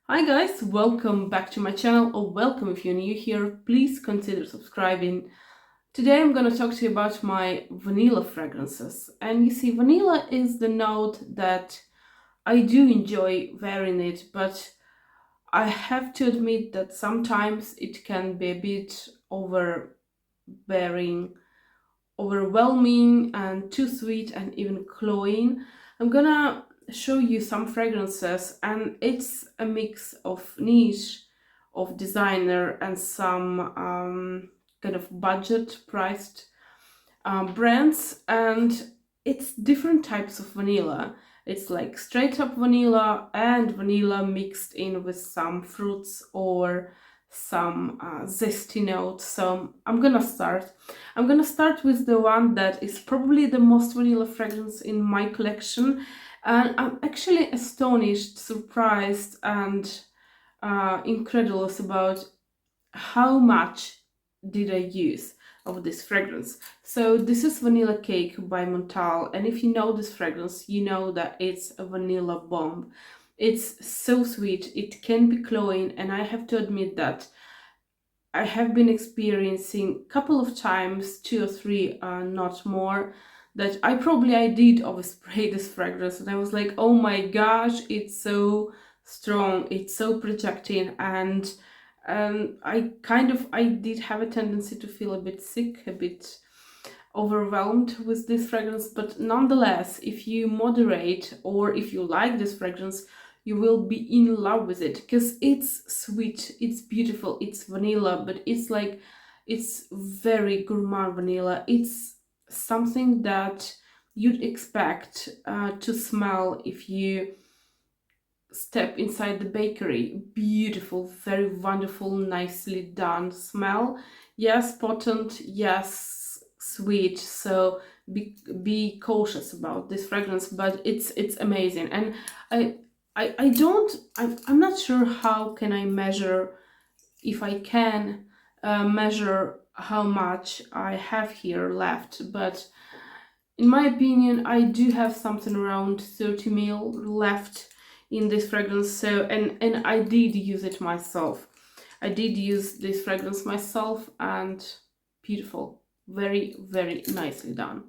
Hi guys, welcome back to my channel, or welcome if you're new here. Please consider subscribing. Today I'm gonna talk to you about my vanilla fragrances. And you see, vanilla is the note that I do enjoy wearing it, but I have to admit that sometimes it can be a bit overbearing, overwhelming, and too sweet and even cloying. I'm gonna show you some fragrances, and it's a mix of niche, of designer, and some kind of budget priced brands, and it's different types of vanilla. It's like straight up vanilla and vanilla mixed in with some fruits or some zesty notes. So I'm gonna start with the one that is probably the most vanilla fragrance in my collection, and I'm actually astonished, surprised, and incredulous about how much did I use of this fragrance. So this is Vanilla Cake by Montal, and if you know this fragrance, you know that it's a vanilla bomb. It's so sweet, it can be cloying, and I have to admit that I have been experiencing a couple of times, two or three, not more, that I did overspray this fragrance, and I was like, oh my gosh, it's so strong, it's so projecting, and I did have a tendency to feel a bit sick, a bit overwhelmed with this fragrance. But nonetheless, if you moderate or if you like this fragrance, you will be in love with it because it's sweet, it's beautiful, it's vanilla, but it's very gourmand vanilla. It's something that you'd expect to smell if you step inside the bakery. Beautiful, very wonderful, nicely done smell. Yes, potent, yes, sweet. So be cautious about this fragrance, but it's amazing. And I don't I'm not sure how can I measure, if I can measure how much I have here left, but in my opinion, I do have something around 30 ml left in this fragrance. So and I did use it myself. I did use this fragrance myself, and beautiful, very nicely done.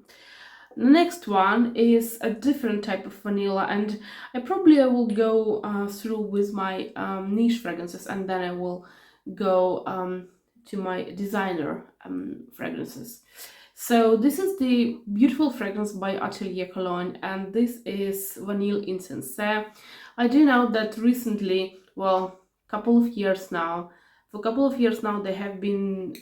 The next one is a different type of vanilla, and I will go through with my niche fragrances, and then I will go to my designer fragrances. So this is the beautiful fragrance by Atelier Cologne, and this is Vanille Incense. I do know that recently, well, for a couple of years now, there have been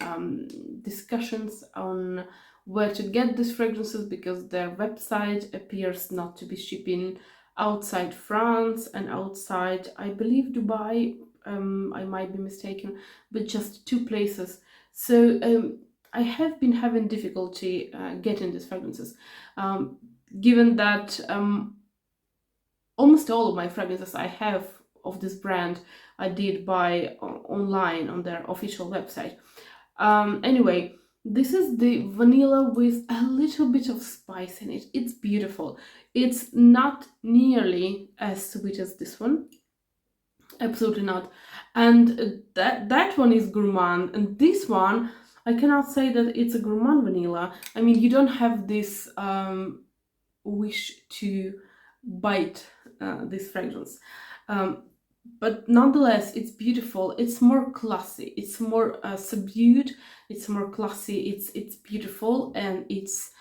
discussions on where to get these fragrances because their website appears not to be shipping outside France and outside, I believe, Dubai. I might be mistaken, but just two places. So I have been having difficulty getting these fragrances, given that almost all of my fragrances I have of this brand I did buy online on their official website. Anyway, this is the vanilla with a little bit of spice in it. It's beautiful. It's not nearly as sweet as this one. Absolutely not. And that one is gourmand, and this one I cannot say that it's a gourmand vanilla. I mean, you don't have this wish to bite this fragrance. Um, but nonetheless, it's beautiful. It's more classy. It's more subdued. It's more classy. It's beautiful, and it's.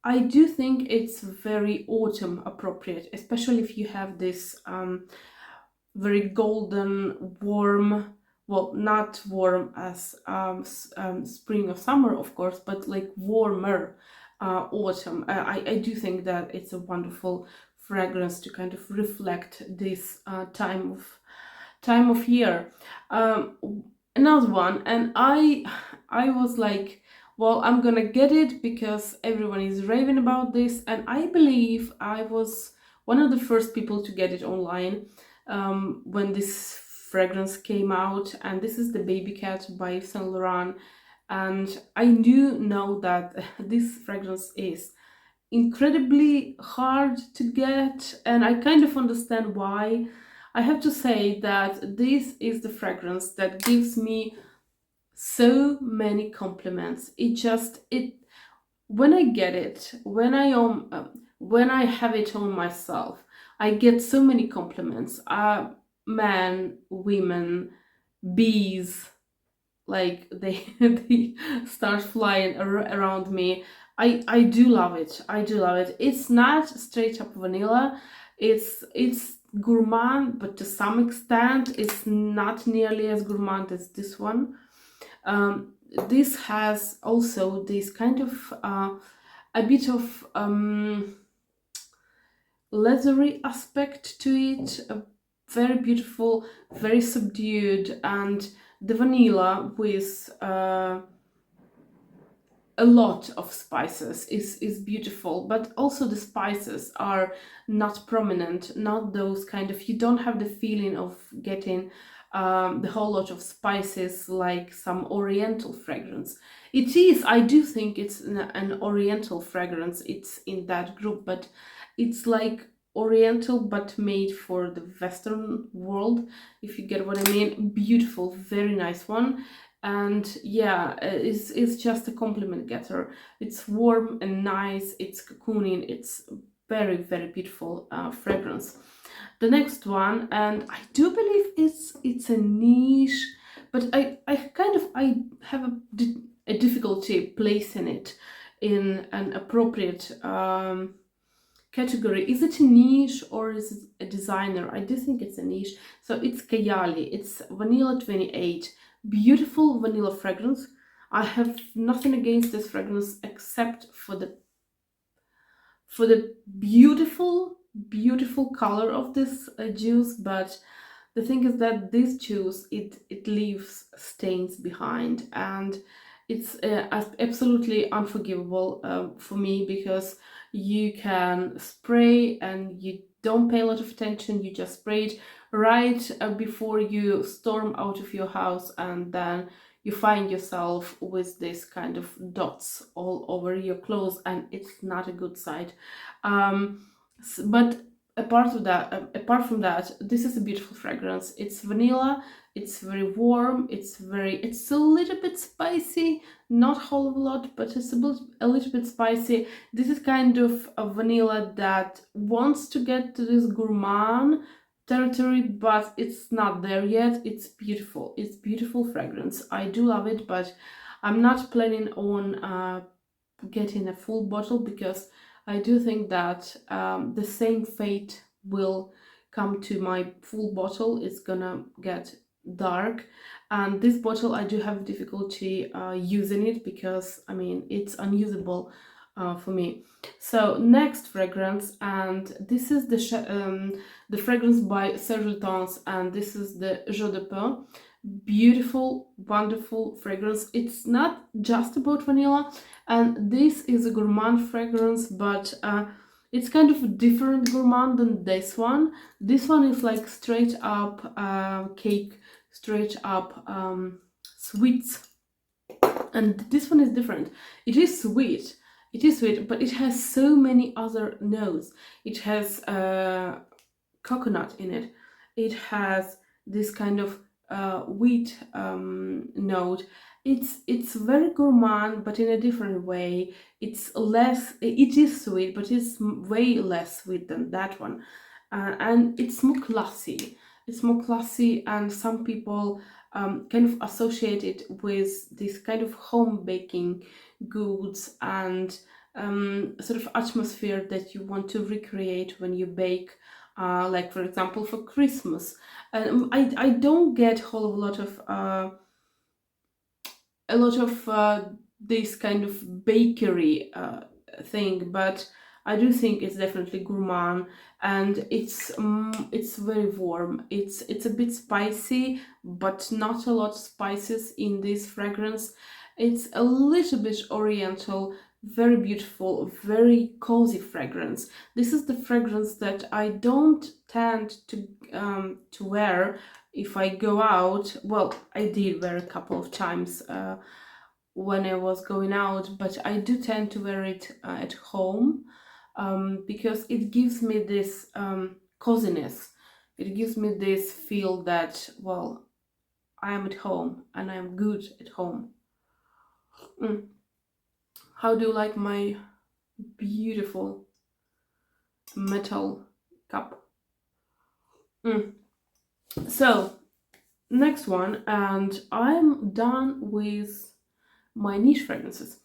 I do think it's very autumn appropriate, especially if you have this very golden, warm. Well, not warm as spring or summer, of course, but like warmer autumn. I do think that it's a wonderful fragrance to kind of reflect this time of year. Um, Another one, and I was like, well, I'm gonna get it because everyone is raving about this, and I believe I was one of the first people to get it online when this fragrance came out, and this is the Baby Cat by Saint Laurent. And I do know that this fragrance is incredibly hard to get, and I kind of understand why. I have to say that this is the fragrance that gives me so many compliments. It when I get it, when I have it on myself, I get so many compliments. Men, women, bees, like they they start flying around me. I do love it. I do love it. It's not straight up vanilla. It's gourmand, but to some extent, it's not nearly as gourmand as this one. This has also this kind of a bit of leathery aspect to it, very beautiful, very subdued, and the vanilla with a lot of spices is beautiful, but also the spices are not prominent, not those kind of, you don't have the feeling of getting the whole lot of spices like some oriental fragrance. It is, I do think it's an oriental fragrance, it's in that group, but it's like oriental but made for the Western world, if you get what I mean. Beautiful, very nice one. And yeah, it's just a compliment getter. It's warm and nice, it's cocooning, it's very, very beautiful fragrance. The next one, and I do believe it's a niche, but I have a difficulty placing it in an appropriate category. Is it a niche or is it a designer? I do think it's a niche. So it's Kayali. It's Vanilla 28. Beautiful vanilla fragrance. I have nothing against this fragrance except for the beautiful color of this juice, but the thing is that this juice, it leaves stains behind, and it's absolutely unforgivable for me, because you can spray and you don't pay a lot of attention, you just spray it right before you storm out of your house, and then you find yourself with this kind of dots all over your clothes, and it's not a good sight. But apart from that, this is a beautiful fragrance. It's vanilla, it's very warm, it's a little bit spicy, not a whole lot, but it's a little bit spicy. This is kind of a vanilla that wants to get to this gourmand territory, but it's not there yet. It's beautiful. It's beautiful fragrance. I do love it, but I'm not planning on getting a full bottle, because I do think that the same fate will come to my full bottle. It's gonna get dark, and this bottle I do have difficulty using it, because I mean it's unusable for me. So next fragrance, and this is the fragrance by Serge Lutens, and this is the Jeu de Pain. Beautiful, wonderful fragrance. It's not just about vanilla, and this is a gourmand fragrance, but it's kind of a different gourmand than this one. This one is like straight up cake, straight up sweets, and this one is different. It is sweet, but it has so many other notes. It has coconut in it. It has this kind of wheat note. It's very gourmand, but in a different way. It is sweet, but it's way less sweet than that one. And it's more classy. It's more classy, and some people kind of associate it with this kind of home baking goods and sort of atmosphere that you want to recreate when you bake, like for example for Christmas. And I don't get a whole lot of this kind of bakery thing, but I do think it's definitely gourmand, and it's very warm. It's a bit spicy, but not a lot of spices in this fragrance. It's a little bit oriental, very beautiful, very cozy fragrance. This is the fragrance that I don't tend to wear if I go out. Well, I did wear a couple of times when I was going out, but I do tend to wear it at home, because it gives me this coziness. It gives me this feel that, well, I am at home and I am good at home. How do you like my beautiful metal cup? So, next one, and I'm done with my niche fragrances.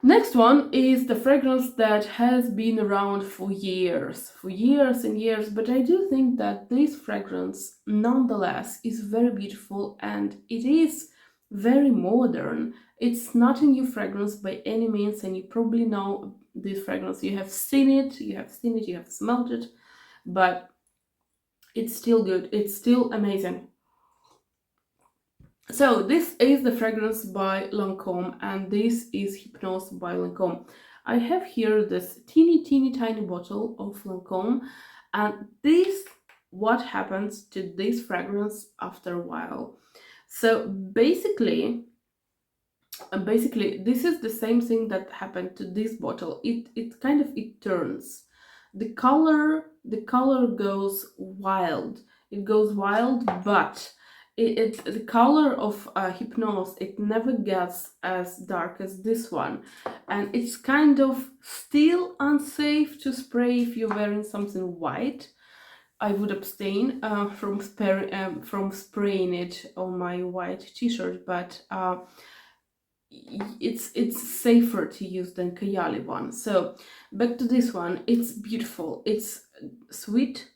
Next one is the fragrance that has been around for years and years, but I do think that this fragrance nonetheless is very beautiful and it is very modern. It's not a new fragrance by any means, and you probably know this fragrance. You have seen it, you have smelled it, but it's still good, it's still amazing. So this is the fragrance by Lancome, and this is Hypnose by Lancome. I have here this teeny tiny bottle of Lancome, and this what happens to this fragrance after a while. So basically this is the same thing that happened to this bottle. It kind of it turns. The color goes wild. It goes wild, but the color of Hypnose, it never gets as dark as this one, and it's kind of still unsafe to spray if you're wearing something white. I would abstain from spraying it on my white t-shirt, but it's safer to use than Kayali one. So back to this one, it's beautiful, it's sweet.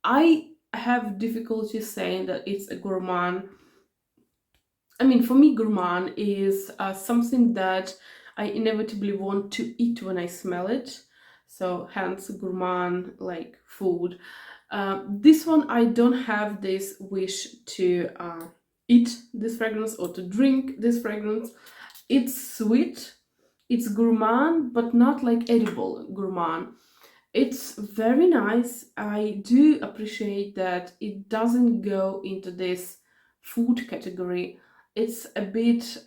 I have difficulty saying that it's a gourmand. I mean, for me, gourmand is something that I inevitably want to eat when I smell it. So hence gourmand, like food. This one, I don't have this wish to eat this fragrance or to drink this fragrance. It's sweet, it's gourmand, but not like edible gourmand. It's very nice. I do appreciate that it doesn't go into this food category. It's a bit,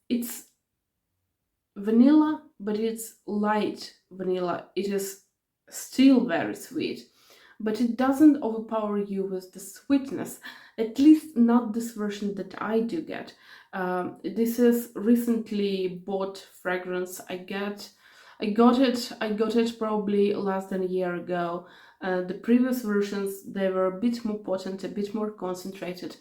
it's vanilla, but it's light vanilla. It is still very sweet, but it doesn't overpower you with the sweetness, at least not this version that I do get. This is recently bought fragrance. I got it probably less than a year ago. The previous versions, they were a bit more potent, a bit more concentrated.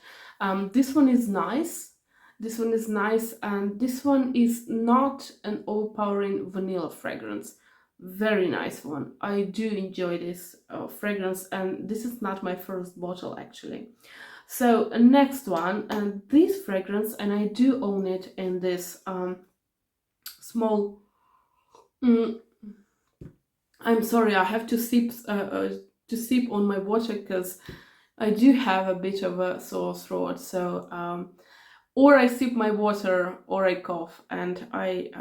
This one is nice. This one is nice, and this one is not an overpowering vanilla fragrance. Very nice one. I do enjoy this fragrance, and this is not my first bottle actually. So next one, and this fragrance, and I do own it in this small. I'm sorry, I have to sip on my water because I do have a bit of a sore throat. So or I sip my water or I cough, and I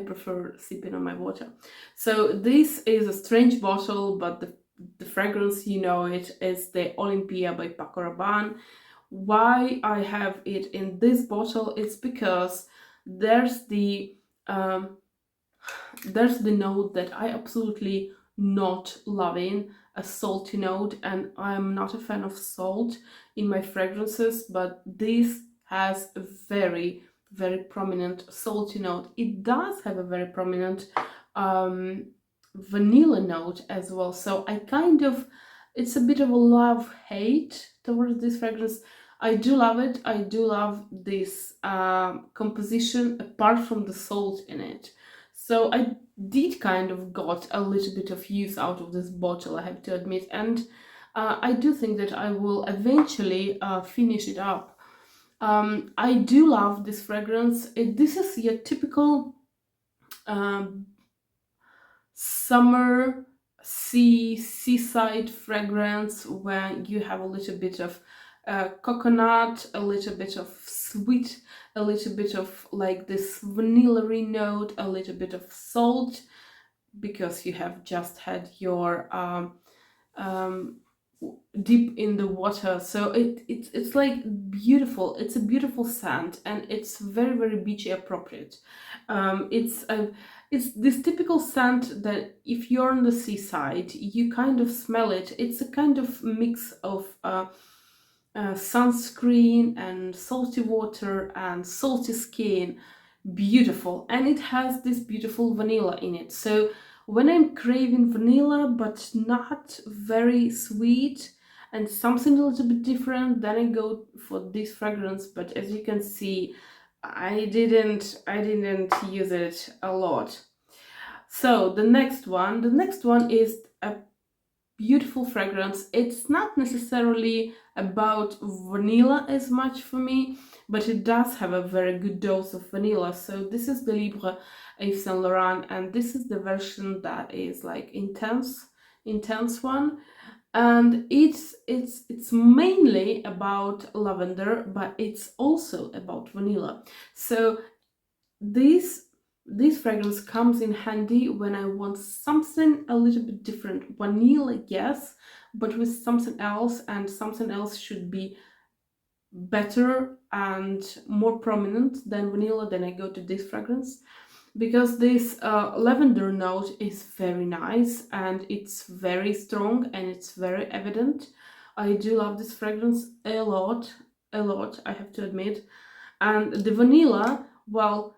prefer sipping on my water. So this is a strange bottle, but the fragrance, you know, it is the Olympia by Paco Rabanne. Why I have it in this bottle is because there's the note that I absolutely not loving, a salty note, and I'm not a fan of salt in my fragrances, but this has a very prominent salty note. It does have a very prominent vanilla note as well. So I kind of, it's a bit of a love-hate towards this fragrance. I do love it. I do love this composition apart from the salt in it. So I did kind of got a little bit of use out of this bottle, I have to admit, and I do think that I will eventually finish it up. I do love this fragrance. This is your typical summer seaside fragrance where you have a little bit of coconut, a little bit of sweet, a little bit of like this vanilla-y note, a little bit of salt, because you have just had your dip in the water. So it's like beautiful. It's a beautiful scent, and it's very beachy appropriate. It's this typical scent that if you're on the seaside, you kind of smell it. It's a kind of mix of sunscreen and salty water and salty skin. Beautiful. And it has this beautiful vanilla in it. So when I'm craving vanilla but not very sweet and something a little bit different, then I go for this fragrance. But as you can see, I didn't use it a lot. So the next one is a beautiful fragrance. It's not necessarily about vanilla as much for me, but it does have a very good dose of vanilla. So this is the Libre Yves Saint Laurent, and this is the version that is like intense one. And it's mainly about lavender, but it's also about vanilla. So this fragrance comes in handy when I want something a little bit different. Vanilla, yes, but with something else, and something else should be better and more prominent than vanilla. Then I go to this fragrance because this lavender note is very nice and it's very strong and it's very evident. I do love this fragrance a lot, I have to admit. And the vanilla, well,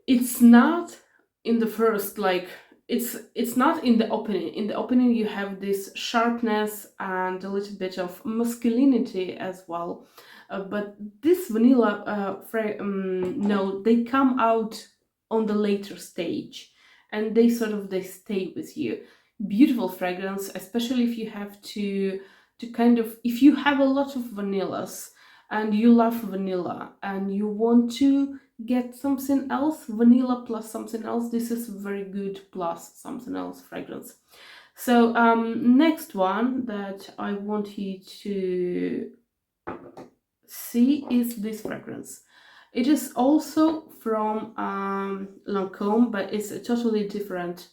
it's not in the first, like, it's not in the opening. In the opening you have this sharpness and a little bit of masculinity as well, but this vanilla note, they come out on the later stage, and they stay with you. Beautiful fragrance, especially if you have to kind of, if you have a lot of vanillas and you love vanilla and you want to get something else, vanilla plus something else, this is very good plus something else fragrance. So next one that I want you to see is this fragrance. It is also from Lancome, but it's a totally different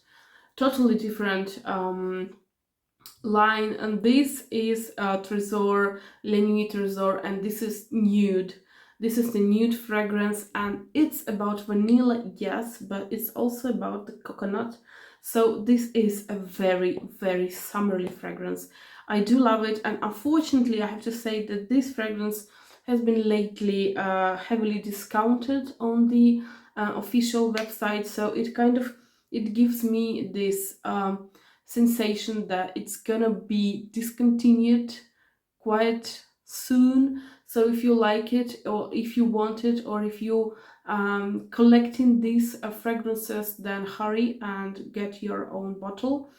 line, and this is Trésor, Le Nuit Trésor, and this is nude. This is the nude fragrance, and it's about vanilla, yes, but it's also about the coconut. So this is a very, very summerly fragrance. I do love it, and unfortunately I have to say that this fragrance has been lately heavily discounted on the official website, so it gives me this sensation that it's gonna be discontinued quite soon. So if you like it, or if you want it, or if you collecting these fragrances, then hurry and get your own bottle.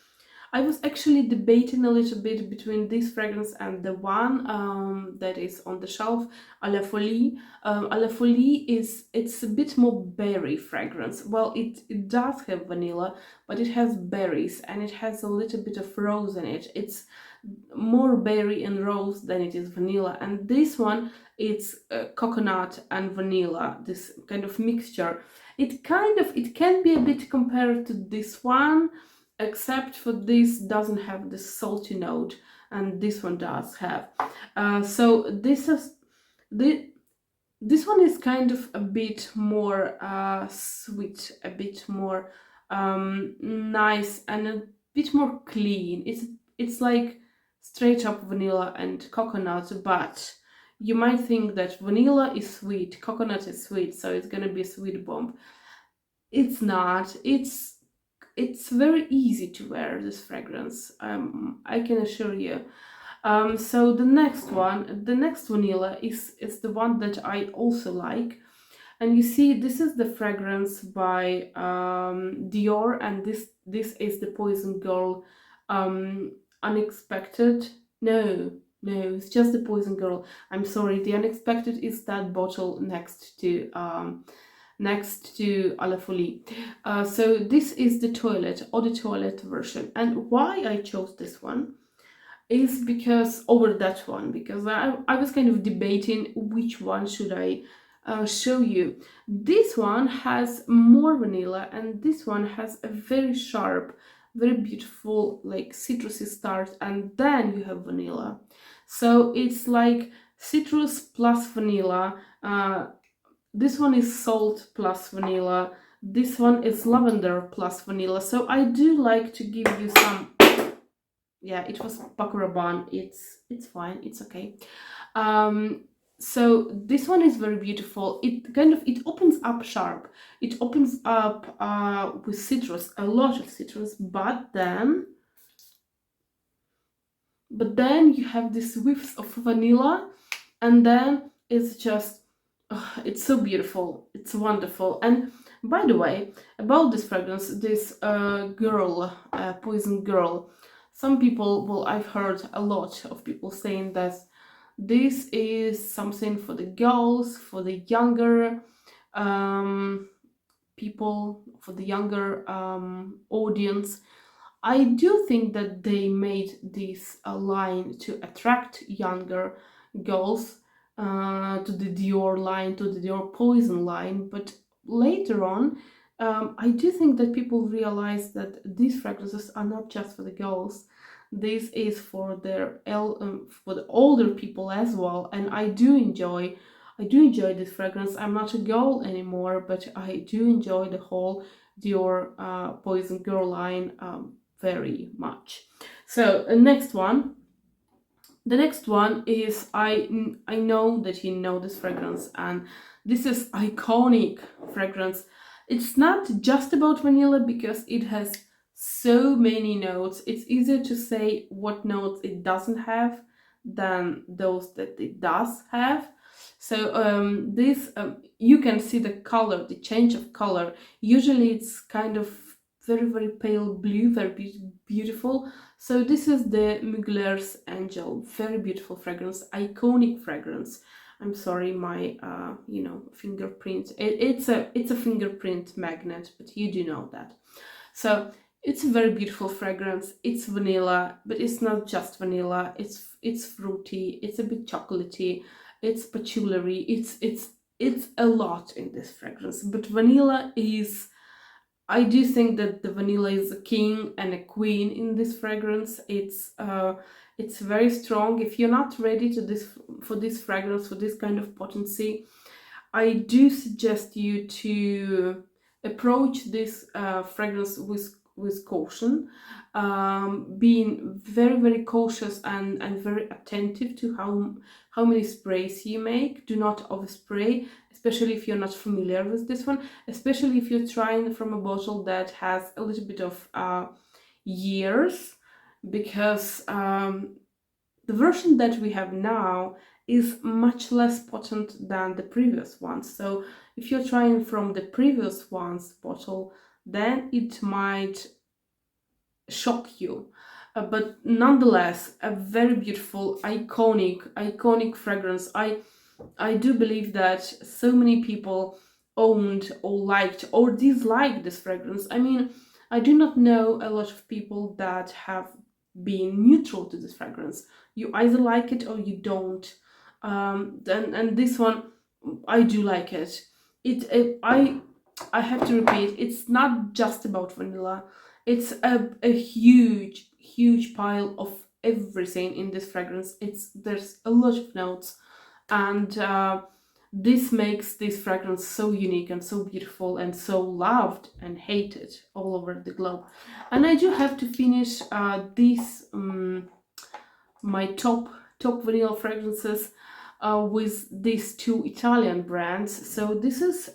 I was actually debating a little bit between this fragrance and the one that is on the shelf, A La Folie. A La Folie it's a bit more berry fragrance. Well, it does have vanilla, but it has berries and it has a little bit of rose in it. It's more berry and rose than it is vanilla, and this one, it's coconut and vanilla, this kind of mixture. It can be a bit compared to this one, except for this doesn't have the salty note and this one does have. So this one is kind of a bit more sweet, a bit more nice, and a bit more clean. It's like straight up vanilla and coconut, but you might think that vanilla is sweet, coconut is sweet, so it's gonna be a sweet bomb. It's not. It's very easy to wear this fragrance. I can assure you. So the next vanilla is the one that I also like. And you see, this is the fragrance by Dior, and this is the Poison Girl Unexpected. No, it's just the Poison Girl. I'm sorry, the Unexpected is that bottle next to A La Folie. So this is the toilette, Eau de Toilette version. And why I chose this one is because over that one, because I was kind of debating which one should I show you. This one has more vanilla, and this one has a very sharp, very beautiful, like citrusy start, and then you have vanilla. So it's like citrus plus vanilla. This one is salt plus vanilla. This one is lavender plus vanilla. So I do like to give you some. Yeah, it was Pakuraban. It's fine. It's okay. So this one is very beautiful. It opens up sharp. It opens up with citrus, a lot of citrus, but then you have this whiffs of vanilla, and then it's just it's so beautiful. It's wonderful. And by the way, about this fragrance, this poison girl, some people, well, I've heard a lot of people saying that this is something for the girls, for the younger people, for the younger audience. I do think that they made this line to attract younger girls to the Dior line, to the Dior Poison line, but later on, I do think that people realize that these fragrances are not just for the girls. This is for for the older people as well, and I do enjoy this fragrance. I'm not a girl anymore, but I do enjoy the whole Dior Poison Girl line very much. So next one. The next one is I know that you know this fragrance, and this is iconic fragrance. It's not just about vanilla because it has so many notes. It's easier to say what notes it doesn't have than those that it does have. So this you can see the color, the change of color. Usually it's kind of very pale blue, very beautiful. So this is the Mugler's Angel, very beautiful fragrance, iconic fragrance. I'm sorry, my fingerprint. It's a fingerprint magnet, but you do know that. So it's a very beautiful fragrance. It's vanilla, but it's not just vanilla. It's fruity. It's a bit chocolatey. It's patchouli. It's a lot in this fragrance. But vanilla is. I do think that the vanilla is a king and a queen in this fragrance. It's very strong. If you're not ready for this fragrance, for this kind of potency, I do suggest you to approach this fragrance with caution, being very cautious and very attentive to how many sprays you make. Do not overspray, especially if you're not familiar with this one, especially if you're trying from a bottle that has a little bit of years, because the version that we have now is much less potent than the previous ones. So if you're trying from the previous one's bottle, then it might shock you. But nonetheless, a very beautiful, iconic fragrance. I do believe that so many people owned or liked or disliked this fragrance. I mean, I do not know a lot of people that have been neutral to this fragrance. You either like it or you don't. And this one, I do like it. I have to repeat, it's not just about vanilla. It's a huge pile of everything in this fragrance. There's a lot of notes, and this makes this fragrance so unique and so beautiful and so loved and hated all over the globe. And I do have to finish my top vanilla fragrances with these two Italian brands. So this is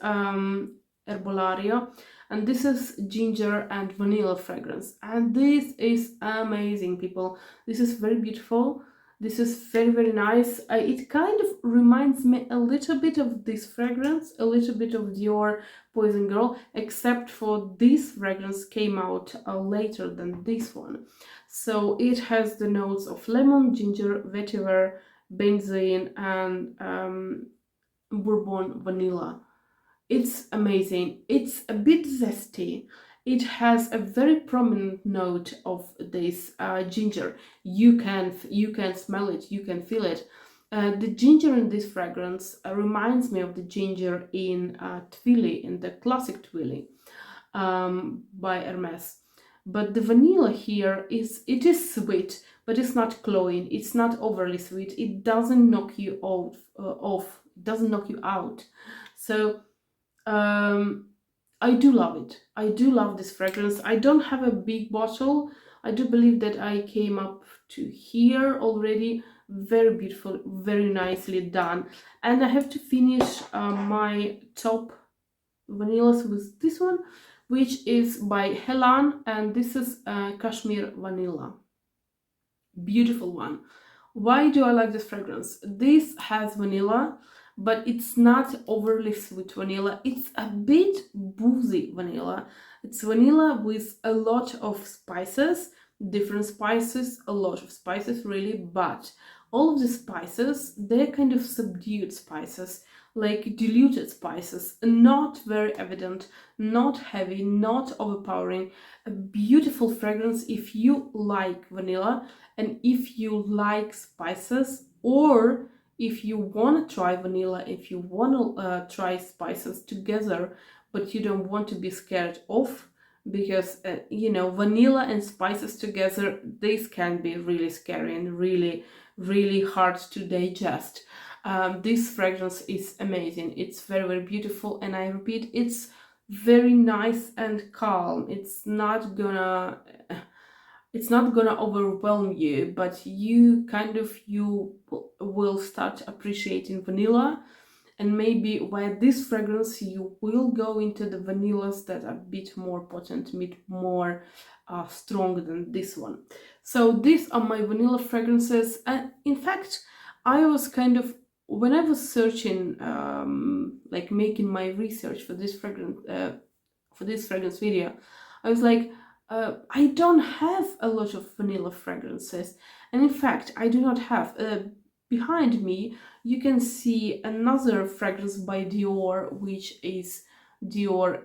Herbolario, and this is ginger and vanilla fragrance, and this is amazing, people. This is very beautiful. This is very nice. It kind of reminds me a little bit of this fragrance, a little bit of Dior Poison Girl, except for this fragrance came out later than this one. So it has the notes of lemon, ginger, vetiver, benzoin, and bourbon vanilla. It's amazing. It's a bit zesty. It has a very prominent note of this ginger. You can smell it. You can feel it. The ginger in this fragrance reminds me of the ginger in Twilly, in the classic Twilly by Hermes. But the vanilla here is sweet, but it's not cloying. It's not overly sweet. It doesn't knock you off. It doesn't knock you out. So I I do love it. I do love this fragrance. I don't have a big bottle. I do believe that I came up to here already. Very beautiful, very nicely done. And I have to finish my top vanillas with this one, which is by Helan, and this is Kashmir Vanilla. Beautiful one. Why do I like this fragrance? This has vanilla, but it's not overly sweet vanilla. It's a bit boozy vanilla. It's vanilla with a lot of spices, different spices, a lot of spices really, but all of the spices, they're kind of subdued spices, like diluted spices, not very evident, not heavy, not overpowering. A beautiful fragrance if you like vanilla and if you like spices, or if you want to try vanilla, if you want to try spices together, but you don't want to be scared off, because you know, vanilla and spices together, this can be really scary and really hard to digest. This fragrance is amazing. It's very beautiful, and I repeat, it's very nice and calm. It's not gonna overwhelm you, but you will start appreciating vanilla, and maybe with this fragrance you will go into the vanillas that are a bit more potent, a bit more strong than this one. So these are my vanilla fragrances, and in fact I was kind of, when I was searching, like making my research for this fragrance video, I was like, I don't have a lot of vanilla fragrances, and in fact I do not have. Behind me you can see another fragrance by Dior, which is Dior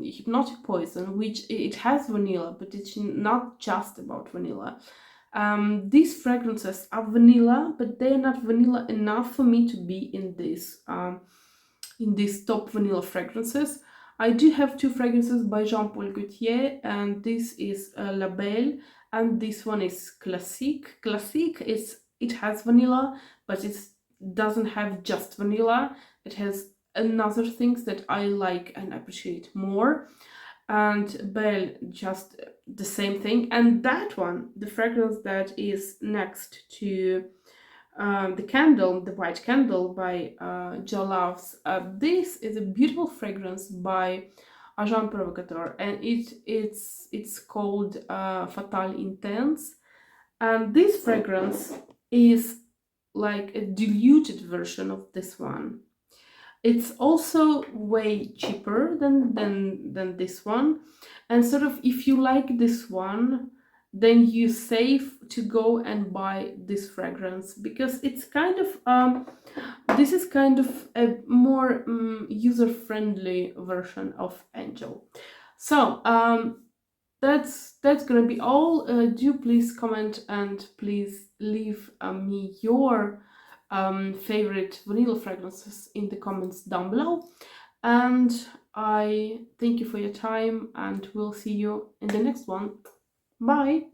Hypnotic Poison, which it has vanilla, but it's not just about vanilla. These fragrances are vanilla, but they're not vanilla enough for me to be in these top vanilla fragrances. I do have two fragrances by Jean Paul Gaultier, and this is La Belle, and this one is Classique. Classique it has vanilla, but it doesn't have just vanilla. It has another things that I like and appreciate more. And Belle, just the same thing. And that one, the fragrance that is next to the candle, the white candle by Jo Loves, this is a beautiful fragrance by Agent Provocateur, and it's called Fatal Intense. And this fragrance is like a diluted version of this one. It's also way cheaper than this one, and sort of, if you like this one, then you save to go and buy this fragrance, because it's kind of this is kind of a more user-friendly version of Angel. So that's gonna be all. Do please comment, and please leave me your favorite vanilla fragrances in the comments down below. And I thank you for your time, and we'll see you in the next one. Bye!